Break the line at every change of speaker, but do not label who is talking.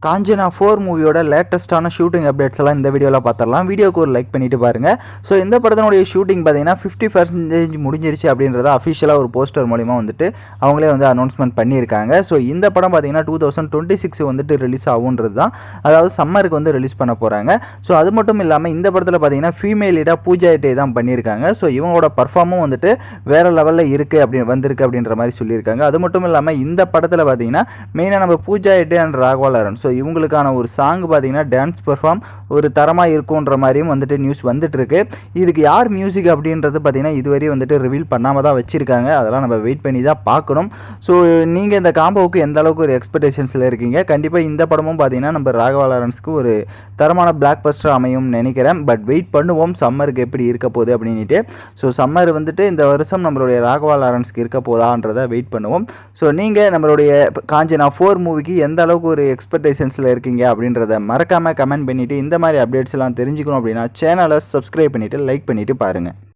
காஞ்சனா 4 மூவியோட லேட்டஸ்ட்டான shooting updates எல்லாம் இந்த வீடியோவில் பார்த்துடலாம். வீடியோக்கு ஒரு லைக் பண்ணிட்டு பாருங்கள். ஸோ இந்த படத்தினுடைய ஷூட்டிங் பார்த்தீங்கன்னா 50% முடிஞ்சிருச்சு அப்படின்றத அஃபிஷியலாக ஒரு போஸ்டர் மூலிமா வந்துட்டு அவங்களே வந்து அனௌன்ஸ்மெண்ட் பண்ணியிருக்காங்க. ஸோ இந்த படம் பார்த்தீங்கன்னா 2026 வந்துட்டு ரிலீஸ் ஆகுன்றது தான், அதாவது சம்மருக்கு வந்து ரிலீஸ் பண்ண போகிறாங்க. ஸோ அது மட்டும் இல்லாமல் இந்த படத்தில் பார்த்தீங்கன்னா ஃபீமேல் லீடாக பூஜா ஹெக்டே தான் பண்ணியிருக்காங்க. ஸோ இவங்களோட பர்ஃபார்மும் வந்துட்டு வேறு லெவலில் இருக்குது வந்திருக்கு அப்படின்ற மாதிரி சொல்லியிருக்காங்க. அது மட்டும் இல்லாமல் இந்த படத்தில் பார்த்தீங்கன்னா மெயினாக நம்ம பூஜா ஹெக்டே அண்ட் ராகவா லாரன்ஸ், ஸோ இவங்களுக்கான ஒரு சாங் பார்த்தீங்கன்னா டான்ஸ் பெர்ஃபார்ம் ஒரு தரமாக இருக்குன்ற மாதிரியும் வந்துட்டு நியூஸ் வந்துட்டுருக்கு. இதுக்கு யார் மியூசிக் அப்படின்றது பார்த்தீங்கன்னா இதுவரையும் வந்துட்டு ரிவீல் பண்ணாமல் தான் வச்சுருக்காங்க. அதெல்லாம் நம்ம வெயிட் பண்ணி தான் பார்க்கணும். ஸோ நீங்கள் இந்த காம்போவுக்கு எந்த அளவுக்கு ஒரு எக்ஸ்பெக்டேஷன்ஸில் இருக்கீங்க? கண்டிப்பாக இந்த படமும் பார்த்தீங்கன்னா நம்ம ராகவா லாரன்ஸ்க்கு ஒரு தரமான பிளாக் பஸ்டர் அமையும்னு நினைக்கிறேன். பட் வெயிட் பண்ணுவோம் சம்மருக்கு எப்படி இருக்க போகுது அப்படின்ட்டு. ஸோ சம்மர் வந்துட்டு இந்த வருஷம் நம்மளுடைய ராகவா லாரன்ஸ்க்கு இருக்க போதான்றதை வெயிட் பண்ணுவோம். ஸோ நீங்கள் நம்மளுடைய காஞ்சனா 4 மூவிக்கு எந்த அளவுக்கு ஒரு எக்ஸ்பெக்டேஷன்ஸில் இருக்கீங்க அப்படின்றத மறக்காமல் கமெண்ட் பண்ணிவிட்டு இந்த மாதிரி அப்டேட்ஸ் எல்லாம் தெரிஞ்சுக்கணும் அப்படின்னா சேனலை சப்ஸ்கிரைப் பண்ணிவிட்டு லைக் பண்ணிவிட்டு பாருங்கள்.